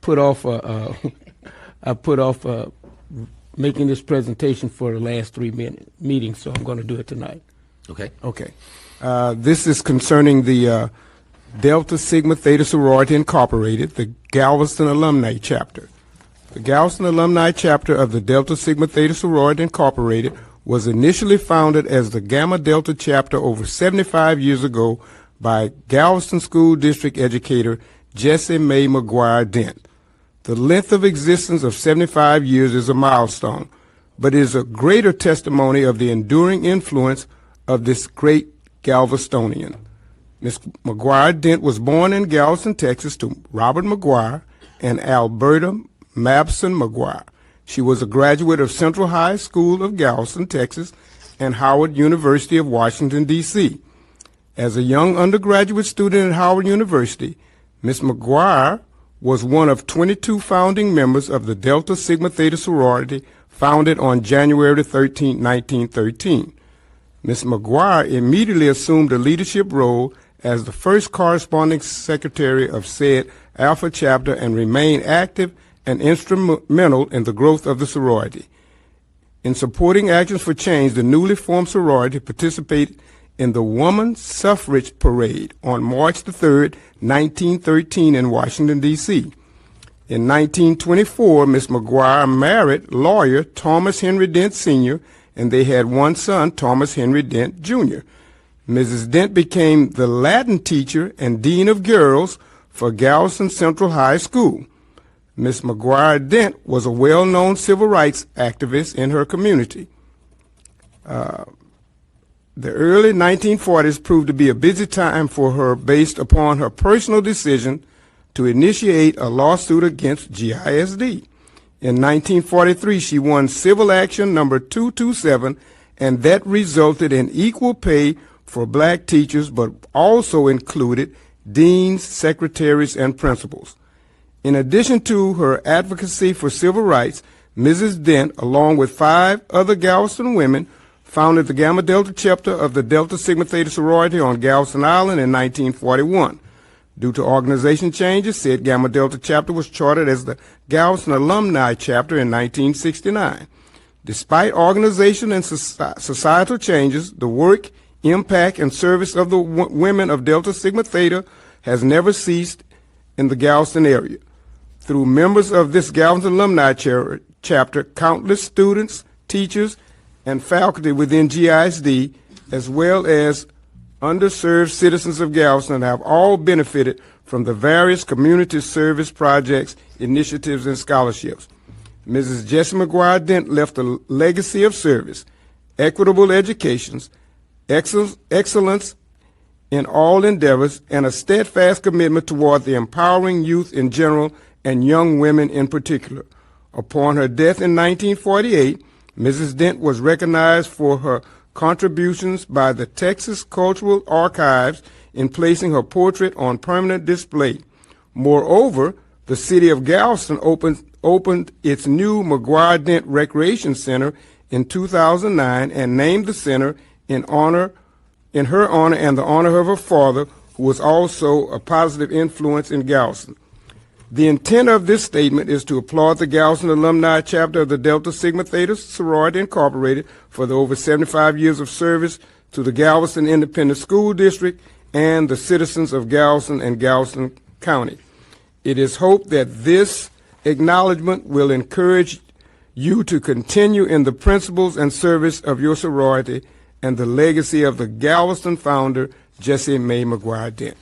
put off making this presentation for the last 3 meetings, so I'm going to do it tonight. Okay. Okay. This is concerning the Delta Sigma Theta Sorority Incorporated, the Galveston Alumnae Chapter. The Galveston Alumni Chapter of the Delta Sigma Theta Sorority Incorporated was initially founded as the Gamma Delta Chapter over 75 years ago by Galveston School District educator Jessie McGuire Dent. The length of existence of 75 years is a milestone, but is a greater testimony of the enduring influence of this great Galvestonian. Ms. McGuire Dent was born in Galveston, Texas, to Robert McGuire and Alberta Mabson McGuire. She was a graduate of Central High School of Galveston, Texas, and Howard University of Washington, D.C. As a young undergraduate student at Howard University, Ms. McGuire was one of 22 founding members of the Delta Sigma Theta sorority founded on January 13, 1913. Ms. McGuire immediately assumed a leadership role as the first corresponding secretary of said Alpha chapter and remained active and instrumental in the growth of the sorority. In supporting actions for change, the newly formed sorority participated in the Woman Suffrage Parade on March 3, 1913 in Washington, D.C. In 1924, Ms. McGuire married lawyer Thomas Henry Dent Sr., and they had one son, Thomas Henry Dent Jr. Mrs. Dent became the Latin teacher and dean of girls for Galveston Central High School. Ms. McGuire Dent was a well-known civil rights activist in her community. The early 1940s proved to be a busy time for her based upon her personal decision to initiate a lawsuit against GISD. In 1943, she won civil action number 227, and that resulted in equal pay for black teachers, but also included deans, secretaries, and principals. In addition to her advocacy for civil rights, Mrs. Dent, along with 5 other Galveston women, founded the Gamma Delta chapter of the Delta Sigma Theta sorority on Galveston Island in 1941. Due to organization changes, said Gamma Delta chapter was chartered as the Galveston Alumni chapter in 1969. Despite organization and societal changes, the work, impact, and service of the women of Delta Sigma Theta has never ceased in the Galveston area. Through members of this Galveston Alumni chapter, countless students, teachers, and faculty within GISD, as well as underserved citizens of Galveston, have all benefited from the various community service projects, initiatives, and scholarships. Mrs. Jessie McGuire Dent left a legacy of service, equitable education, excellence in all endeavors, and a steadfast commitment toward the empowering youth in general and young women in particular. Upon her death in 1948, Mrs. Dent was recognized for her contributions by the Texas Cultural Archives in placing her portrait on permanent display. Moreover, the city of Galveston opened its new McGuire Dent Recreation Center in 2009 and named the center in her honor and the honor of her father, who was also a positive influence in Galveston. The intent of this statement is to applaud the Galveston Alumni chapter of the Delta Sigma Theta sorority incorporated for the over 75 years of service to the Galveston Independent School District and the citizens of Galveston and Galveston County. It is hoped that this acknowledgement will encourage you to continue in the principles and service of your sorority and the legacy of the Galveston founder, Jessie McGuire Dent.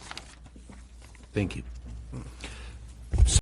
Thank you.